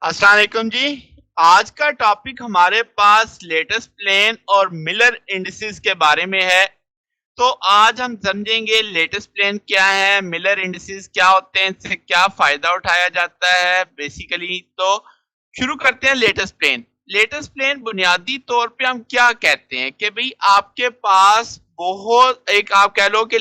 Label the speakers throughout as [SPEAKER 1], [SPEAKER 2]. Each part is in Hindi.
[SPEAKER 1] अस्सलाम वालेकुम जी। आज का टॉपिक हमारे पास लेटेस्ट प्लेन और मिलर इंडिसेस के बारे में है। तो आज हम समझेंगे लेटेस्ट प्लेन क्या है, मिलर इंडिसेस क्या होते हैं, इससे क्या फायदा उठाया जाता है बेसिकली। तो शुरू करते हैं लेटेस्ट प्लेन। लेटेस्ट प्लेन बुनियादी तौर पे हम क्या कहते हैं कि भाई आपके पास बहुत एक आप कह लो कि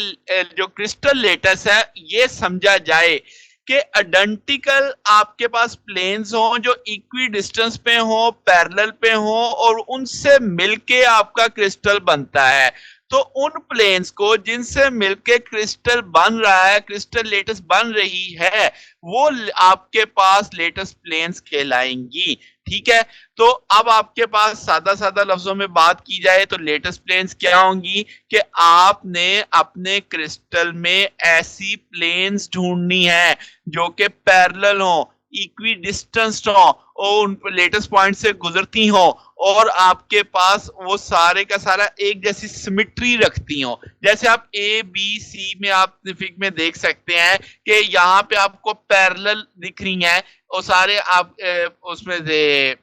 [SPEAKER 1] जो क्रिस्टल लेटेस्ट है ये समझा जाए कि आइडेंटिकल आपके पास प्लेन्स हो जो इक्वी डिस्टेंस पे हो, पैरेलल पे हो और उनसे मिलके आपका क्रिस्टल बनता है। तो उन प्लेन्स को जिनसे मिलके क्रिस्टल बन रहा है, क्रिस्टल लेटेस बन रही है, वो आपके पास लेटेस्ट प्लेन्स कहलाएंगी। ठीक है। तो अब आपके पास सादा सादा लफ्जों में बात की जाए तो लेटेस्ट प्लेन्स क्या होंगी कि आपने अपने क्रिस्टल में ऐसी प्लेन्स ढूंढनी है जो कि पैरेलल हो, इक्वी डिस्टेंस्ड हो और उन लेटेस्ट पॉइंट से गुजरती हो और आपके पास वो सारे का सारा एक जैसी सिमिट्री रखती हो। जैसे आप ए बी सी में आप फिग में देख सकते हैं कि यहाँ पे आपको पैरेलल दिख रही है और सारे आप उसमें से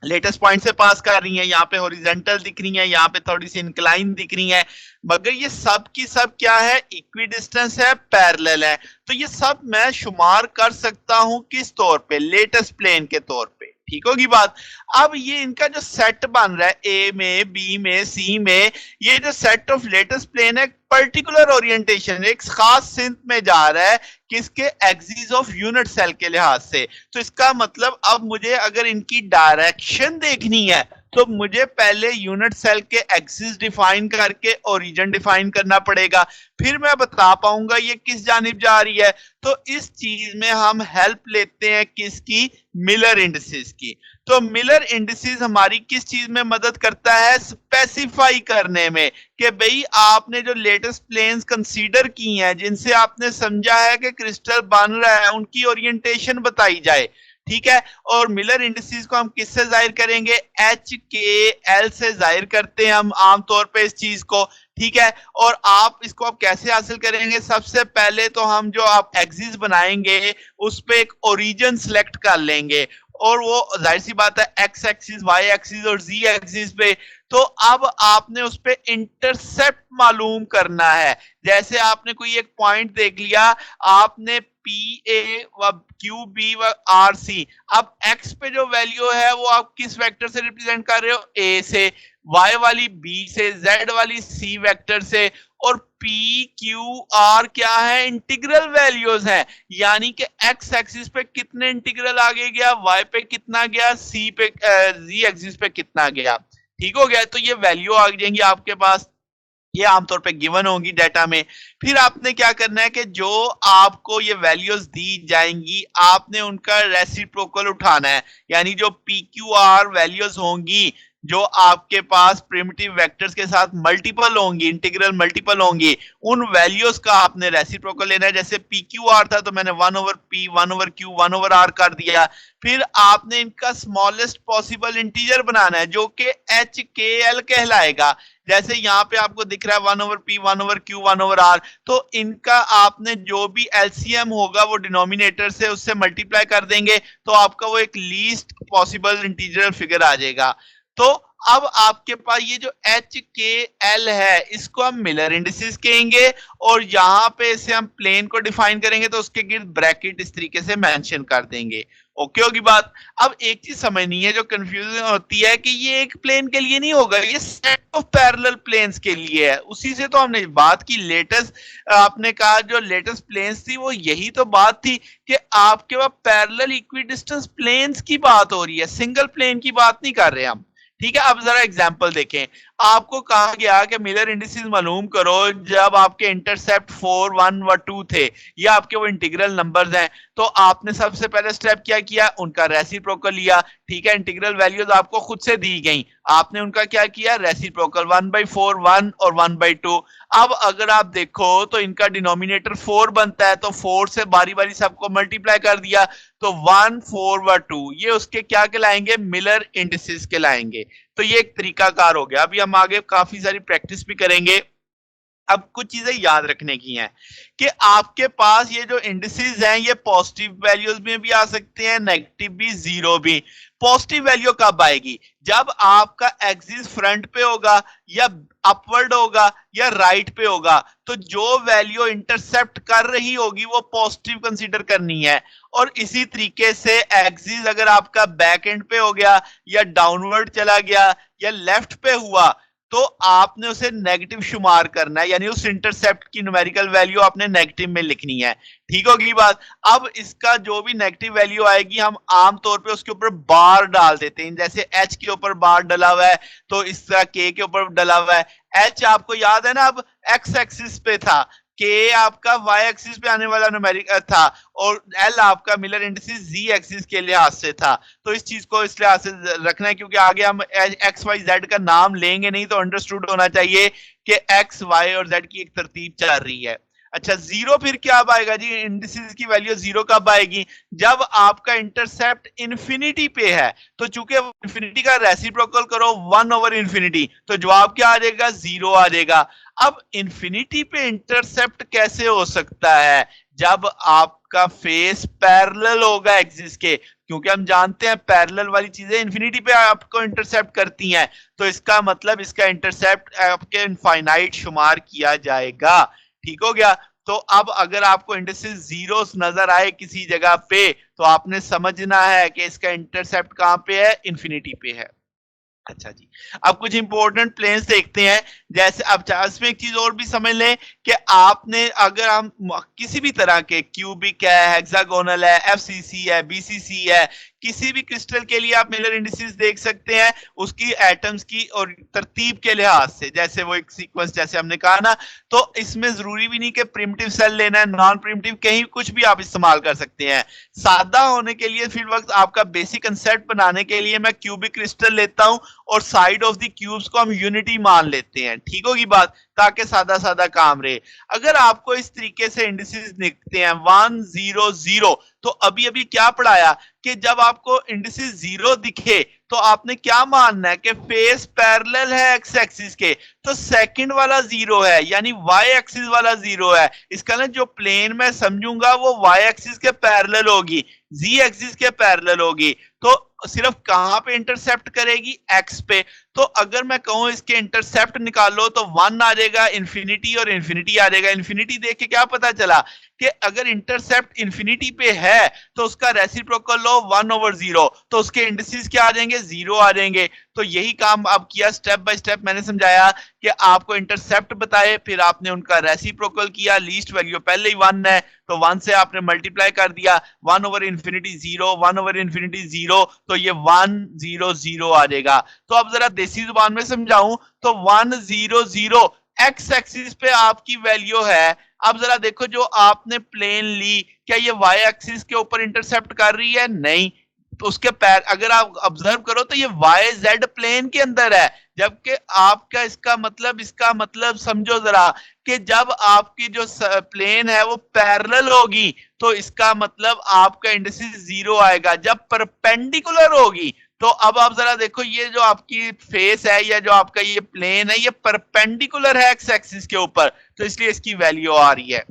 [SPEAKER 1] लेटेस्ट पॉइंट से पास कर रही हैं, यहाँ पे हॉरिजॉन्टल दिख रही हैं, यहाँ पे थोड़ी सी इंक्लाइन दिख रही हैं, मगर ये सब की सब क्या है, इक्वी डिस्टेंस है, पैरेलल है। तो ये सब मैं शुमार कर सकता हूं किस तौर पे, लेटेस्ट प्लेन के तौर पे। ठीक होगी बात। अब ये इनका जो सेट बन रहा है ए में, बी में, सी में, ये जो सेट ऑफ लेटेस्ट प्लेन है पर्टिकुलर ओरिएंटेशन एक खास सिंथ में जा रहा है, किसके, एक्सिस ऑफ यूनिट सेल के लिहाज से। तो इसका मतलब अब मुझे अगर इनकी डायरेक्शन देखनी है तो मुझे पहले यूनिट सेल के एक्सिस डिफाइन करके ओरिजिन डिफाइन करना पड़ेगा, फिर मैं बता पाऊंगा ये किस जानिब जा रही है। तो इस चीज में हम हेल्प लेते हैं किसकी, मिलर इंडिसेस की। तो मिलर इंडिसेस हमारी किस चीज में मदद करता है, स्पेसिफाई करने में कि भाई आपने जो लेटेस्ट प्लेन्स कंसीडर की हैं जिनसे आपने समझा है कि क्रिस्टल बन रहा है, उनकी ओरिएंटेशन बताई जाए। ठीक है। और मिलर इंडिसेस को हम किससे जाहिर करेंगे, एच के एल से जाहिर करते हैं हम आमतौर पे इस चीज को। ठीक है। और आप इसको आप कैसे हासिल करेंगे, सबसे पहले तो हम जो आप एक्सिस बनाएंगे उस पे एक ओरिजिन सिलेक्ट कर लेंगे और वो जाहिर सी बात है एक्स एक्सिस, वाई एक्सिस और जी एक्सिस पे। तो अब आपने उस पे इंटरसेप्ट मालूम करना है। जैसे आपने कोई एक पॉइंट देख लिया, आपने पी ए व क्यू बी व आर सी, अब एक्स पे जो वैल्यू है वो आप किस वेक्टर से रिप्रेजेंट कर रहे हो, ए से, वाई वाली बी से, जेड वाली सी वेक्टर से, और पी क्यू आर क्या है, इंटीग्रल वैल्यूज है, यानी कि एक्स एक्सिस पे कितने इंटीग्रल आगे गया, वाई पे कितना गया, सी पे जी एक्सिस पे कितना गया। ठीक हो गया। तो ये वैल्यू आ जाएंगी आपके पास, ये आमतौर पे गिवन होगी डाटा में। फिर आपने क्या करना है कि जो आपको ये वैल्यूज दी जाएंगी आपने उनका रेसिप्रोकल उठाना है, यानी जो पी क्यू आर वैल्यूज होंगी जो आपके पास प्रिमिटिव वेक्टर्स के साथ मल्टीपल होंगी, इंटीग्रल मल्टीपल होंगी, उन वैल्यूज का आपने रेसिप्रोकल लेना है। जैसे पी क्यू आर था तो मैंने 1 over P 1 over Q 1 over R कर दिया। फिर आपने इनका स्मॉलेस्ट पॉसिबल इंटीजर बनाना है जो कि एच के एल कहलाएगा। जैसे यहाँ पे आपको दिख रहा है 1 over P 1 over Q 1 over R, तो इनका आपने जो भी एलसीएम होगा वो डिनोमिनेटर से उससे मल्टीप्लाई कर देंगे तो आपका वो एक लीस्ट पॉसिबल इंटीजर फिगर आ जाएगा। तो अब आपके पास ये जो एच के एल है इसको हम मिलर इंडिसेस कहेंगे और यहाँ पे इसे हम प्लेन को डिफाइन करेंगे तो उसके गिर्द ब्रैकेट इस तरीके से मेंशन कर देंगे। ओके होगी बात। अब एक चीज समझनी है जो कंफ्यूजन होती है कि ये एक प्लेन के लिए नहीं होगा, ये सेट ऑफ पैरेलल प्लेन्स के लिए है। उसी से तो हमने बात की लेटेस्ट, आपने कहा जो लेटेस्ट प्लेन्स थी वो यही तो बात थी कि आपके पास पैरेलल इक्वी डिस्टेंस प्लेन्स की बात हो रही है, सिंगल प्लेन की बात नहीं कर रहे हम। ठीक है। अब जरा एग्जांपल देखें, आपको कहा गया कि मिलर इंडिसेस मालूम करो जब आपके इंटरसेप्ट 4 1 व 2 थे, ये आपके वो इंटीग्रल नंबर्स हैं। तो आपने सबसे पहले स्टेप क्या किया, उनका रेसिप्रोकल लिया। ठीक है। इंटीग्रल वैल्यूज आपको खुद से दी गई, आपने उनका क्या किया, रेसिप्रोकल 1/4 1 और 1/2। अब अगर आप देखो तो इनका डिनोमिनेटर 4 बनता है तो 4 से बारी बारी सबको मल्टीप्लाई कर दिया तो 1 4 व 2, ये उसके क्या कहलाएंगे, मिलर इंडिसेस कहलाएंगे। तो ये एक तरीकाकार हो गया। अभी हम आगे काफी सारी प्रैक्टिस भी करेंगे। अब कुछ चीजें याद रखने की हैं कि आपके पास ये जो इंडिसेस हैं ये पॉजिटिव वैल्यूज में भी आ सकते हैं, नेगेटिव भी, जीरो भी। पॉजिटिव वैल्यू कब आएगी? जब आपका एक्सिस फ्रंट पे होगा या अपवर्ड होगा या राइट पे होगा, तो जो वैल्यू इंटरसेप्ट कर रही होगी वो पॉजिटिव कंसीडर करनी है। और इसी तरीके से एक्सिस अगर आपका बैक एंड पे हो गया या डाउनवर्ड चला गया या लेफ्ट पे हुआ, तो आपने उसे नेगेटिव शुमार करना है, यानी उस इंटरसेप्ट की न्यूमेरिकल वैल्यू आपने नेगेटिव में लिखनी है। ठीक होगी बात? अब इसका जो भी नेगेटिव वैल्यू आएगी हम आमतौर पे उसके ऊपर बार डाल देते हैं, जैसे एच के ऊपर बार डला हुआ है तो इस तरह के ऊपर डला हुआ है। एच आपको याद है ना, अब एक्स एक्सिस पे था, के आपका वाई एक्सिस पे आने वाला न्यूमेरिक था, और एल आपका मिलर इंडिसेस जी एक्सिस के लिहाज से था। तो इस चीज को इस लिहाज से रखना है, क्योंकि आगे हम एक्स वाई जेड का नाम लेंगे नहीं, तो अंडरस्टूड होना चाहिए कि एक्स वाई और जेड की एक तरतीब चल रही है। अच्छा, जीरो फिर क्या आएगा जी? इंडिसेस की वैल्यू जीरो कब आएगी? जब आपका इंटरसेप्ट इंफिनिटी पे है। तो चूंकि इंफिनिटी का रेसिप्रोकल करो 1/इंफिनिटी, तो जवाब क्या आ जाएगा? जीरो आ जाएगा। अब इंफिनिटी पे इंटरसेप्ट कैसे हो सकता है? जब आपका फेस पैरेलल होगा एक्सिस के, क्योंकि हम जानते हैं पैरेलल वाली चीजें इंफिनिटी पे आपको इंटरसेप्ट करती हैं, तो इसका मतलब इसका इंटरसेप्ट आपके इनफाइनाइट शुमार किया जाएगा। ठीक हो गया? तो अब अगर आपको इंडिसेस जीरोस नजर आए किसी जगह पे, तो आपने समझना है कि इसका इंटरसेप्ट कहां पे है? इंफिनिटी पे है। अच्छा जी, अब कुछ इंपॉर्टेंट प्लेन्स देखते हैं। जैसे अब इसमें एक चीज और भी समझ लें कि आपने अगर हम किसी भी तरह के क्यूबिक है, हेक्सागोनल है, एफसीसी है, बीसीसी है, किसी भी क्रिस्टल के लिए आप मिलर इंडिसेस देख सकते हैं उसकी एटम्स की और तरतीब के लिहाज से, जैसे वो एक सीक्वेंस जैसे हमने कहा ना। तो इसमें जरूरी भी नहीं कि प्रिमिटिव सेल लेना है, नॉन प्रिमिटिव कहीं कुछ भी आप इस्तेमाल कर सकते हैं। सादा होने के लिए फिर वक्त आपका बेसिक कंसेप्ट बनाने के लिए मैं क्यूबिक क्रिस्टल लेता हूं और साइड ऑफ द क्यूब्स को हम यूनिटी मान लेते हैं। ठीक होगी बात? ताकि सादा सादा काम रहे। अगर आपको इस तरीके से इंडिसेस दिखते हैं 1 0 0, तो अभी अभी क्या पढ़ाया कि जब आपको इंडिसेस जीरो दिखे तो आपने क्या मानना है कि फेस पैरेलल है एक्स एक्सिस के, तो सेकंड वाला जीरो है, यानी वाई एक्सिस वाला जीरो है। इसका ना जो प्लेन मैं समझूंगा वो वाई एक्सिस के पैरेलल होगी, जी एक्सिस के पैरेलल होगी। तो सिर्फ कहां पे इंटरसेप्ट करेगी? एक्स पे। तो अगर मैं कहूं इसके इंटरसेप्ट निकालो तो 1 आ जाएगा इंफिनिटी और इंफिनिटी आ जाएगा। इंफिनिटी देख के क्या पता चला कि अगर इंटरसेप्ट इंफिनिटी पे है तो उसका रेसिप्रोकल लो 1/0, तो उसके इंडिसेस क्या आ जाएंगे? जीरो आ जाएंगे। तो यही काम अब किया, स्टेप बाय स्टेप मैंने समझाया कि आपको इंटरसेप्ट बताए, फिर आपने उनका रेसिप्रोकल किया, लीस्ट वैल्यू पहले ही 1 है तो 1 से आपने मल्टीप्लाई कर दिया, 1/इंफिनिटी 0, 1/इंफिनिटी 0, तो ये 1 0 0 आ जाएगा। तो अब जरा देसी जुबान में समझाऊं तो 1 0 0 एक्स एक्सिस पे आपकी वैल्यू है। अब जरा देखो जो आपने प्लेन ली, क्या ये वाई एक्सिस के ऊपर इंटरसेप्ट कर रही है? नहीं। तो उसके पैर अगर आप ऑब्जर्व करो तो ये वाई जेड प्लेन के अंदर है, जबकि आपका इसका मतलब समझो जरा कि जब आपकी जो प्लेन है वो पैरेलल होगी तो इसका मतलब आपका इंडिसेस जीरो आएगा। जब परपेंडिकुलर होगी तो अब आप जरा देखो ये जो आपकी फेस है या जो आपका ये प्लेन है ये परपेंडिकुलर है एक्स एक्सिस के ऊपर, तो इसलिए इसकी वैल्यू आ रही है।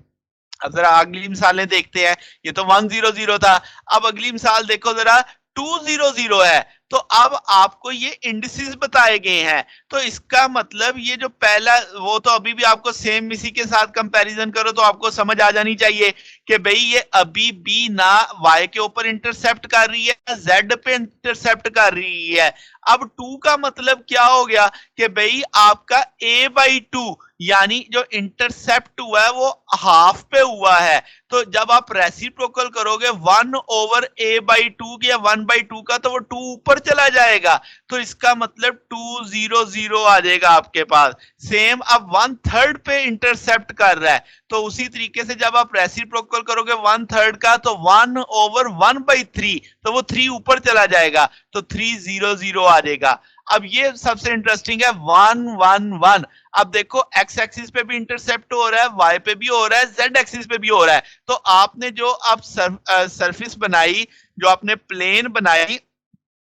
[SPEAKER 1] अब जरा अगली मिसालें देखते हैं। ये तो 1 0 0 था। अब अगली मिसाल देखो जरा, 2 0 0 है। तो अब आपको ये इंडिसेस बताए गए हैं, तो इसका मतलब ये जो पहला वो तो अभी भी आपको सेम इसी के साथ कंपैरिजन करो तो आपको समझ आ जानी चाहिए कि भाई ये अभी भी ना y के ऊपर इंटरसेप्ट कर रही है ना z पे इंटरसेप्ट कर रही है। अब 2 का मतलब क्या हो गया कि भाई आपका a/2 यानी जो इंटरसेप्ट हुआ है वो हाफ पे हुआ है। तो जब आप रेसिप्रोकल करोगे 1/a/2 या 1/2 का, तो वो 2 ऊपर चला जाएगा, तो इसका मतलब 2 0 0 आ जाएगा आपके पास। सेम अब 1/3 पे इंटरसेप्ट कर रहा है, तो उसी तरीके से जब आप रेसिप्रोकल करोगे 1/3 का तो 1/1/3, तो वो 3 ऊपर चला जाएगा, तो 3 0 0 आ जाएगा। अब ये सबसे इंटरेस्टिंग है 1 1 1। अब देखो एक्स एक्सिस पे भी इंटरसेप्ट हो रहा है, वाई पे भी हो रहा है, जेड एक्सिस पे भी हो रहा है। तो आपने जो अब सरफेस बनाई, जो आपने प्लेन बनाई,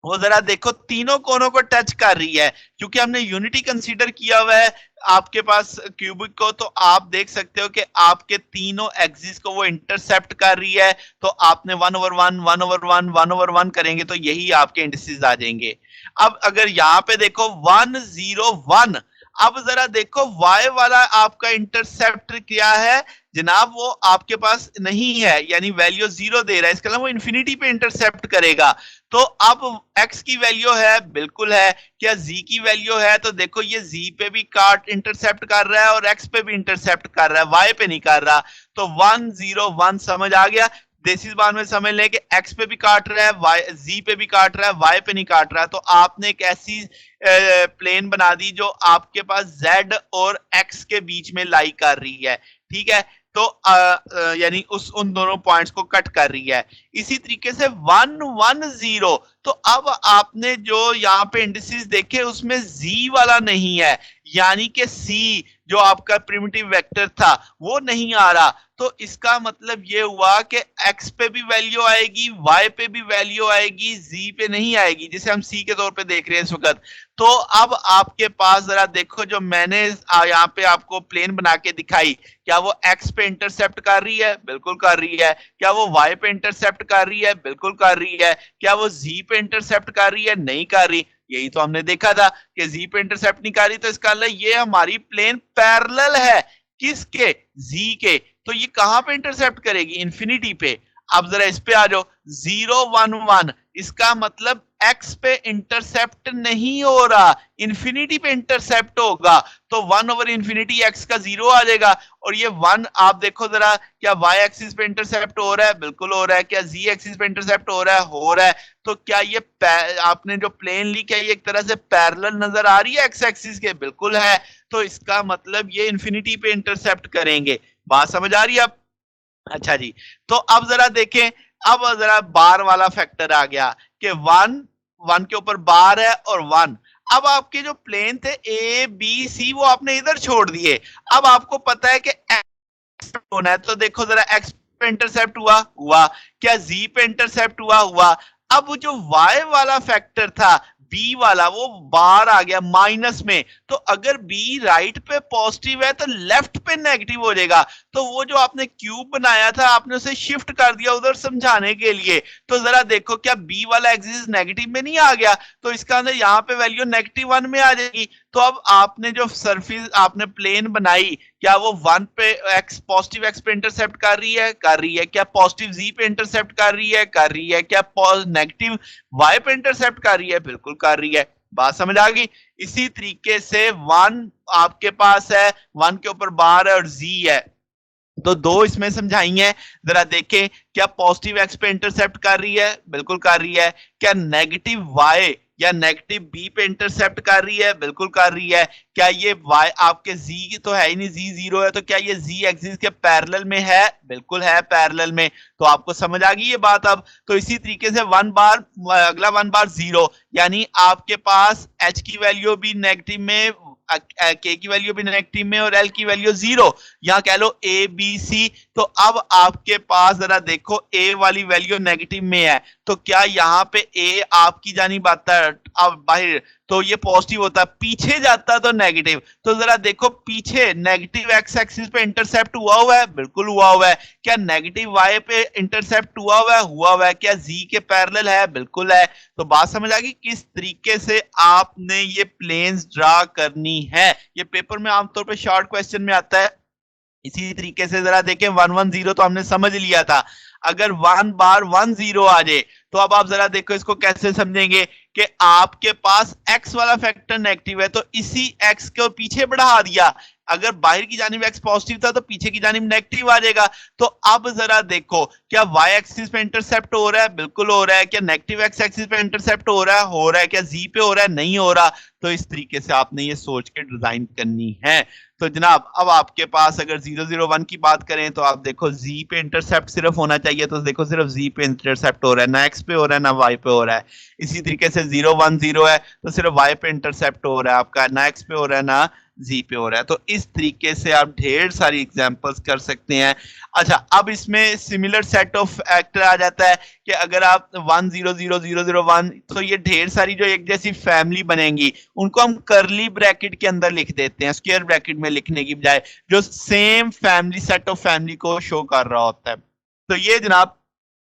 [SPEAKER 1] वो जरा देखो तीनों कोनों को टच कर रही है, क्योंकि हमने यूनिटी कंसीडर किया हुआ है आपके पास क्यूबिक को, तो आप देख सकते हो कि आपके तीनों एक्सिस को वो इंटरसेप्ट कर रही है। तो आपने 1/1 1/1 1/1 करेंगे तो यही आपके इंडिसेस आ जाएंगे। अब अगर यहां पे देखो 1 0 1, अब जरा देखो y वाला आपका इंटरसेप्ट क्या है जनाब, वो आपके पास नहीं है, यानी वैल्यू 0 दे रहा है, इसका मतलब वो इंफिनिटी पे इंटरसेप्ट करेगा। तो अब x की वैल्यू है, बिल्कुल है। क्या z की वैल्यू है? तो देखो ये z पे भी काट इंटरसेप्ट कर रहा है और x पे भी इंटरसेप्ट कर रहा है, y पे नहीं कर रहा। तो 1 0 1 समझ आ गया। देसी बार में समझ लें कि x पे भी काट रहा है, z पे भी काट रहा है, y पे नहीं काट रहा है। तो आपने एक ऐसी प्लेन बना दी जो आपके पास z और x के बीच में लाई कर रही है, ठीक है। तो यानी उस उन दोनों पॉइंट्स को कट कर रही है। इसी तरीके से 1 1 0, तो अब आपने जो यहाँ पे इंडिसेस देखे उसमें z वाला नहीं है, यानी कि c जो आपका प्रिमिटिव वेक्टर था वो नहीं आ रहा। तो इसका मतलब ये हुआ कि x पे भी वैल्यू आएगी, y पे भी वैल्यू आएगी, z पे नहीं आएगी, जिसे हम c के तौर पे देख रहे हैं इस वक्त। तो अब आपके पास जरा देखो जो मैंने यहाँ पे आपको प्लेन बना के दिखाई, क्या वो x पे इंटरसेप्ट कर रही है? बिल्कुल कर रही है। क्या वो y पे इंटरसेप्ट कर रही है? बिल्कुल कर रही है। क्या वो z पे इंटरसेप्ट कर रही है? नहीं कर रही। यही तो हमने देखा था कि z पे इंटरसेप्ट नहीं कर रही, तो इसका मतलब ये हमारी प्लेन पैरेलल है किसके? z के। तो ये कहां पे इंटरसेप्ट करेगी? इंफिनिटी पे। अब जरा इस पे आ जाओ, 0 1 1, इसका मतलब x पे इंटरसेप्ट नहीं हो रहा, इंफिनिटी पे इंटरसेप्ट होगा। तो 1/इंफिनिटी x का 0 आ जाएगा। और ये 1 आप देखो जरा, क्या y एक्सिस पे इंटरसेप्ट हो रहा है? बिल्कुल हो रहा है। क्या z एक्सिस पे इंटरसेप्ट हो रहा है? हो रहा है। तो क्या ये आपने जो प्लेन ली, क्या ये एक तरह से पैरेलल नजर आ रही है x एक्सिस के? बिल्कुल है। तो इसका मतलब ये इंफिनिटी पे इंटरसेप्ट करेंगे। बात समझ आ रही है अब? अच्छा जी। तो अब जरा देखें, अब जरा बार वाला फैक्टर आ गया कि 1 के ऊपर बार है और 1। अब आपके जो प्लेन थे ए बी सी वो आपने इधर छोड़ दिए। अब आपको पता है कि एक्स होना है, तो देखो जरा एक्स पे इंटरसेप्ट हुआ, क्या जी पे इंटरसेप्ट हुआ। अब वो जो वाई वाला फैक्टर था, बी वाला, वो बार आ गया माइनस में। तो अगर बी राइट पे पॉजिटिव है तो लेफ्ट पे नेगेटिव हो जाएगा। तो वो जो आपने क्यूब बनाया था आपने उसे शिफ्ट कर दिया उधर समझाने के लिए। तो जरा देखो क्या बी वाला एक्सिस नेगेटिव में नहीं आ गया? तो इसका अंदर यहाँ पे वैल्यू -1 में आ जाएगी। तो अब आपने जो सरफेस आपने प्लेन बनाई, क्या वो 1 पे एक्स पॉजिटिव एक्स पे इंटरसेप्ट कर रही है? कर रही है। क्या पॉजिटिव जी पे इंटरसेप्ट कर रही है? कर रही है। क्या नेगेटिव वाई पे इंटरसेप्ट कर रही है? बिल्कुल कर रही है। बात समझ आ गई? इसी तरीके से 1 आपके पास है, 1 के ऊपर बार है और जी है, तो दो इसमें समझाई है। जरा देखें, क्या पॉजिटिव एक्स पे इंटरसेप्ट कर रही है? बिल्कुल कर रही है। क्या नेगेटिव वाई या नेगेटिव बी पे इंटरसेप्ट कर रही है? बिल्कुल कर रही है। क्या ये वाई आपके जी तो है ही नहीं, जी 0 है, तो क्या ये जी एक्सिस के पैरेलल में है? बिल्कुल है पैरेलल में। तो आपको समझ आ गई ये बात अब? तो इसी तरीके से 1 बार, अगला 1 बार 0, यानी आपके पास एच की वैल्यू भी नेगेटिव में, के की वैल्यू भी नेगेटिव में और एल की वैल्यू 0, यहां कह लो ए बी सी। तो अब आपके पास जरा देखो ए वाली वैल्यू नेगेटिव में है, तो क्या यहां पे ए आपकी जानिब आता है अब बाहर, तो ये पॉजिटिव होता है, पीछे जाता तो नेगेटिव। तो जरा देखो पीछे नेगेटिव एक्स एक्सिस पे इंटरसेप्ट हुआ है? बिल्कुल हुआ है। क्या नेगेटिव वाई पे इंटरसेप्ट हुआ है। क्या जी के पैरेलल है? बिल्कुल है। तो बात समझ आ गई किस तरीके से आपने ये प्लेन्स ड्रा करनी है। ये पेपर में आमतौर पे शॉर्ट क्वेश्चन में आता है। इसी तरीके से जरा देखें 1 1 0 तो हमने समझ लिया था। अगर 1 बार 1 0 आ जाए तो अब आप जरा देखो इसको कैसे समझेंगे कि आपके पास x वाला फैक्टर नेगेटिव है, तो इसी x को पीछे बढ़ा दिया। अगर बाहर की जानिब x पॉजिटिव था तो पीछे की जानिब नेगेटिव आ जाएगा। तो अब जरा देखो क्या y एक्सिस पे इंटरसेप्ट हो रहा है? बिल्कुल हो रहा है। क्या नेगेटिव x एक्सिस पे इंटरसेप्ट हो रहा है? हो रहा है। क्या z पे हो रहा है? नहीं हो रहा। तो इस तरीके से आपने ये सोच के डिजाइन करनी है। तो जनाब अब आपके पास अगर 0 0 1 की बात करें तो आप देखो z पे इंटरसेप्ट सिर्फ होना चाहिए, तो देखो सिर्फ z पे इंटरसेप्ट हो रहा है, ना x पे हो रहा है ना y पे हो रहा है। इसी तरीके से 0 1 0 है तो सिर्फ y पे इंटरसेप्ट हो रहा है आपका, ना x पे हो रहा है ना जी पे हो रहा है। तो इस तरीके से आप ढेर सारी एग्जांपल्स कर सकते हैं। अच्छा, अब इसमें सिमिलर सेट ऑफ एक्टर आ जाता है कि अगर आप 100001 तो ये ढेर सारी जो एक जैसी फैमिली बनेंगी, उनको हम कर्ली ब्रैकेट के अंदर लिख देते हैं, स्क्वायर ब्रैकेट में लिखने की बजाय, जो same family set of family को शो कर रहा होता है। तो ये जनाब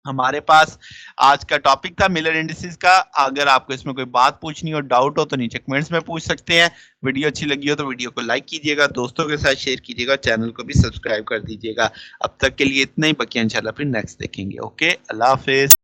[SPEAKER 1] हमारे पास आज का टॉपिक था मिलर इंडिसेस का। अगर आपको इसमें कोई बात पूछनी हो, डाउट हो तो नीचे कमेंट्स में पूछ सकते हैं। वीडियो अच्छी लगी हो तो वीडियो को लाइक कीजिएगा, दोस्तों के साथ शेयर कीजिएगा, चैनल को भी सब्सक्राइब कर दीजिएगा। अब तक के लिए इतना ही, बाकी इंशाल्लाह फिर नेक्स्ट देखेंगे। ओके, अल्लाह हाफिज।